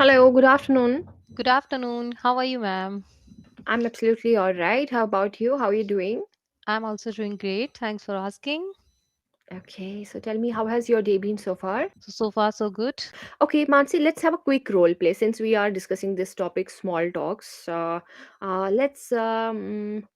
Hello, good afternoon. Good afternoon. How are you, ma'am? I'm absolutely all right. How about you? How are you doing? I'm also doing great. Thanks for asking. Okay, so tell me, how has your day been so far? So far, so good. Okay, Mansi, let's have a quick role play since we are discussing this topic, small talks. For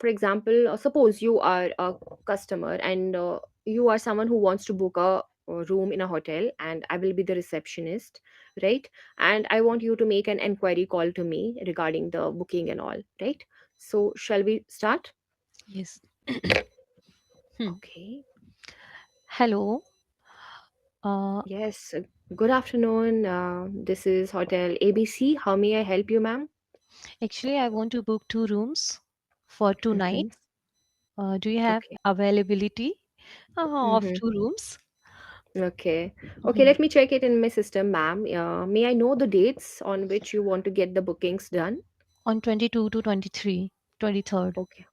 example, suppose you are a customer and you are someone who wants to book a room in a hotel, and I will be the receptionist, right? And I want you to make an enquiry call to me regarding the booking and all, right? So, shall we start? Yes. Hmm. Okay. Hello. Uh, Yes. Good afternoon. This is Hotel ABC. How may I help you, ma'am? Actually, I want to book 2 rooms for two Mm-hmm. nights. Do you have Okay. availability of Mm-hmm. 2 rooms Okay. Okay, Mhm. let me check it in my system, ma'am. May I know the dates on which you want to get the bookings done? on 22 to 23, 23rd? Okay.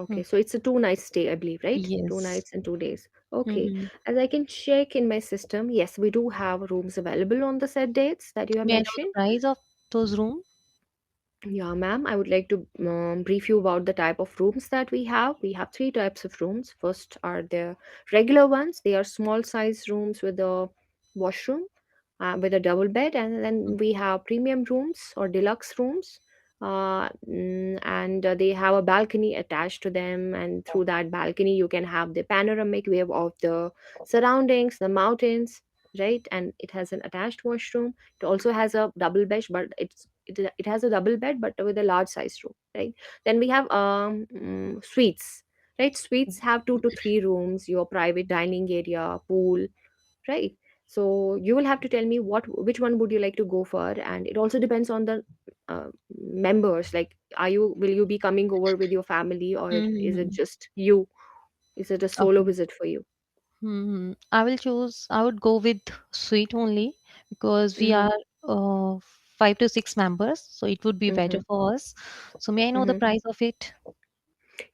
Hmm. Okay. So it's a 2 night stay, I believe, right? Two Yes. nights and 2 days. Okay. hmm As I can check in my system, yes, we do have rooms available on the set dates that you have May I know the mentioned. price of those rooms? Yeah, ma'am, I would like to brief you about the type of rooms that we have. We have three types of rooms. First are the regular ones. They are small size rooms with a washroom, with a double bed, and then we have premium rooms or deluxe rooms. And they have a balcony attached to them, and through that balcony, you can have the panoramic view of the surroundings, the mountains, right? And it has an attached washroom. It also has a double bed, but it has a double bed but with a large size room, right? Then we have suites, right? Suites have 2 to 3 rooms, your private dining area, pool, right? So you will have to tell me which one would you like to go for, and it also depends on the members. Like, are you will you be coming over with your family, or is it Mm-hmm. just you? Is it a solo Okay. visit for you? I will choose, I would go with sweet only because we Mm-hmm. are 5 to 6 members, so it would be better Mm-hmm. for us. So, may I know the Mm-hmm. price of it?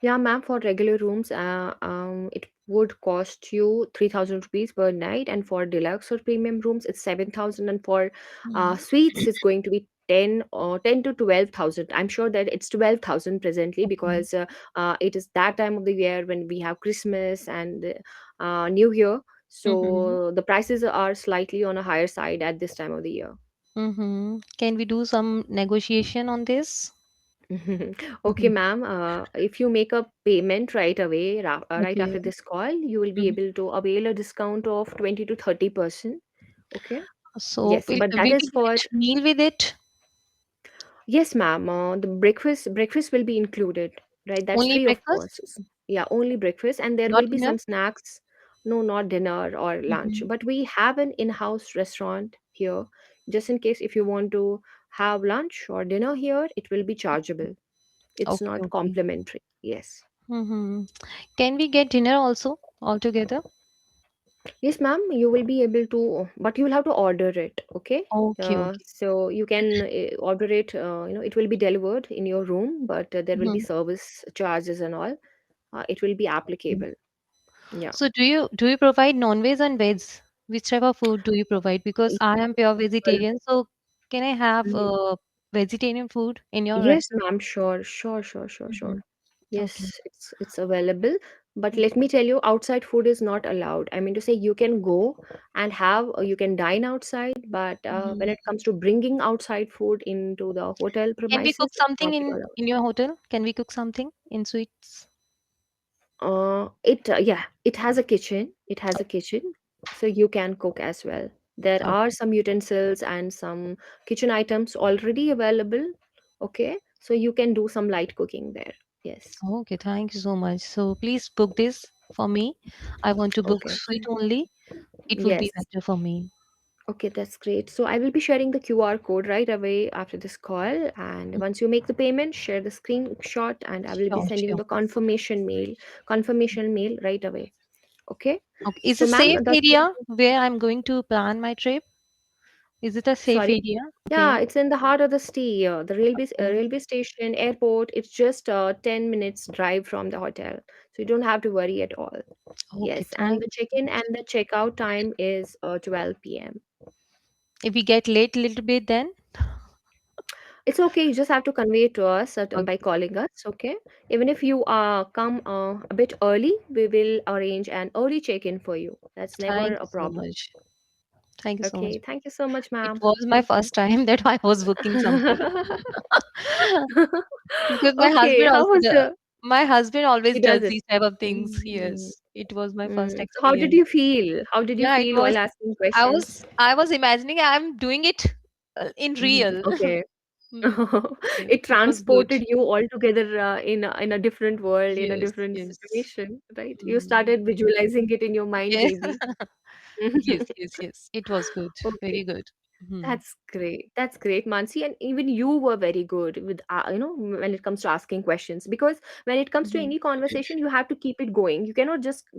Yeah, ma'am, for regular rooms, it would cost you 3,000 rupees per night, and for deluxe or premium rooms, it's 7,000, and for Mhm. suites, it's going to be 10 to 12,000. I'm sure that it's 12,000 presently Okay. because it is that time of the year when we have Christmas and New Year. Mm-hmm. So the prices are slightly on a higher side at this time of the year. Can we do some negotiation on this? Okay, Mhm. ma'am. If you make a payment right away, right Okay. after this call, you will be Mhm. able to avail a discount of 20 to 30%. Okay. So, Yes, but that will we is for get meal with it? yes, ma'am. The breakfast will be included, right? That's Only free of cost. breakfast, Yeah, only breakfast, and there not will be dinner? some snacks. No, not dinner or lunch. hmm But we have an in-house restaurant here, just in case if you want to have lunch or dinner here, it will be chargeable. It's Okay, not okay. complimentary. Yes. hmm Can we get dinner also altogether? Yes, ma'am, you will be able to, but you will have to order it, okay? Okay, okay. So you can order it, it will be delivered in your room, but there will be Mhm. service charges and all. It will be Okay. applicable. Yeah. So do you provide non-veg and veg? Which type of food do you provide? Because I am pure Well, vegetarian, so can I have mhm. vegetarian food in your Yes, restaurant? ma'am, sure, sure, sure, sure, sure. hmm Okay. Yes, it's available, but Mm. let me tell you, outside food is not allowed. I mean to say, you can go and have, you can dine outside, but when Mhm. it comes to bringing outside food into the hotel Can we cook premises, it's something not allowed. in your hotel? Can we cook something in sweets? It yeah, it has a kitchen. It has a kitchen, so you can cook as well. There are Okay. some utensils and some kitchen items already available. Okay, so you can do some light cooking there. Yes. Okay, thank you so much. So please book this for me. I want to book Okay. sweet only. It would be Yes. better for me. Okay, that's great. So I will be sharing the QR code right away after this call. And once you make the payment, share the screenshot, and I will be Sure, sending sure. the confirmation mail right away. Okay. Okay. Is So, it ma'am, safe the area where I'm going to plan my trip? Is it a safe sorry. area? Yeah, Okay. it's in the heart of the city. The Okay. railway station, airport. It's just 10 minutes drive from the hotel, so you don't have to worry at all. Okay, Yes, and thank the you so check-in and much. the checkout time is 12 p.m. If we get late a little bit then? It's okay. You just have to convey it to us by Okay. calling us. Okay. Even if you come a bit early, we will arrange an early check-in for you. That's never Thank a you so problem. much. Thank you so much. Okay. Thank you so much, It ma'am. was my Thank you. first time that I was booking something. Because Okay. How was the? my husband He always does does it. these type of things. Mm, Yes, it was my first mm. So how did experience. you feel? How did you Yeah, it feel was. while asking questions? I was imagining I'm doing it in real. Okay. Hmm. Okay, It it was good. transported you altogether in a different world, in a Yes, different yes. situation, right? You Hmm. started visualizing it in your mind, Yes, maybe. yes, yes, yes. It was good. Okay. Very good. Hmm. That's great. That's great, Mansi. And even you were very good with, when it comes to asking questions. Because when it comes to Hmm. any conversation, you have to keep it going. You cannot just,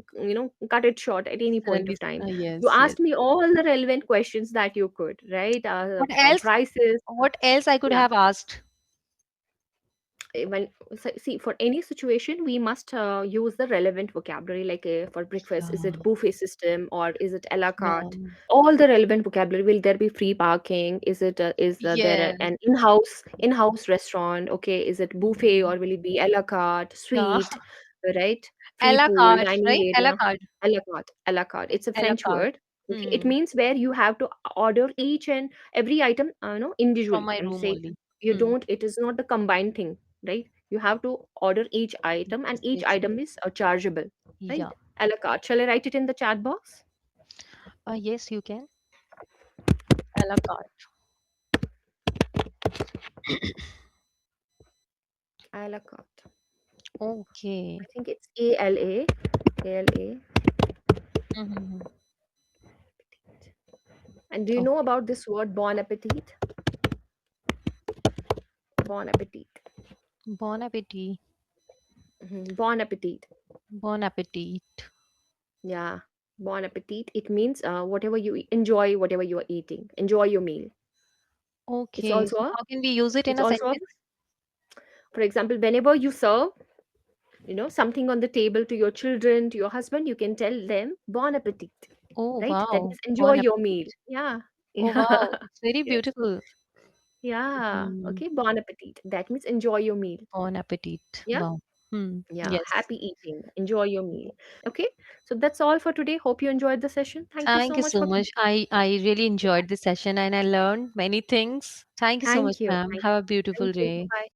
cut it short at any point Suddenly, of time. You yes, yes. asked me all the relevant questions that you could, right? What else? Prices. What else I could Yeah. have asked? When see, for any situation we must use the relevant vocabulary, like for breakfast, is it Yeah, buffet system or is it a la yeah. carte? All the relevant vocabulary. Will there be free parking? Is it there Yes. an in-house restaurant? Okay, is it buffet Mhm. or will it be a la carte Yeah. suite, right? A Free la pool, carte, dining right? A la area. carte. A la carte, it's a A la French carte. word. Okay, it Hmm. means where you have to order each and every item, From individually. my I'm room saying, only. you Hmm. don't, it is not the combined thing, right? You have to order each item, and Yes, each yes. item is chargeable, Yeah. right? A la carte. Shall I write it in the chat box? Yes, you can. A la carte. A la carte. Okay. I think it's A L A. Mm-hmm. And do you Oh, know about this word bon appetit? Bon appetit. bon appetit. Bon appetit. Bon appetit. Yeah. Bon appetit. It means whatever you enjoy, whatever you are eating. Enjoy your meal. It's Okay. also So a how can we use it in it's a also a, sentence? for example, whenever you serve, something on the table to your children, to your husband, you can tell them bon appetit, Oh, right? That wow. means enjoy Bon your appetit. meal. Yeah. Oh, Yeah. wow. It's very Yes. beautiful. Yeah. Hmm. Okay, bon appetit, that means enjoy your meal. Bon appetit. Yeah. Wow. Hmm. Yeah, Yes. happy eating, enjoy your meal. Okay, so that's all for today. Hope you enjoyed the session. Thank you Thank so you much so for much. I really enjoyed this session and I learned many things. Thank you so much, thank you ma'am. thank Have a thank beautiful you. day. Bye.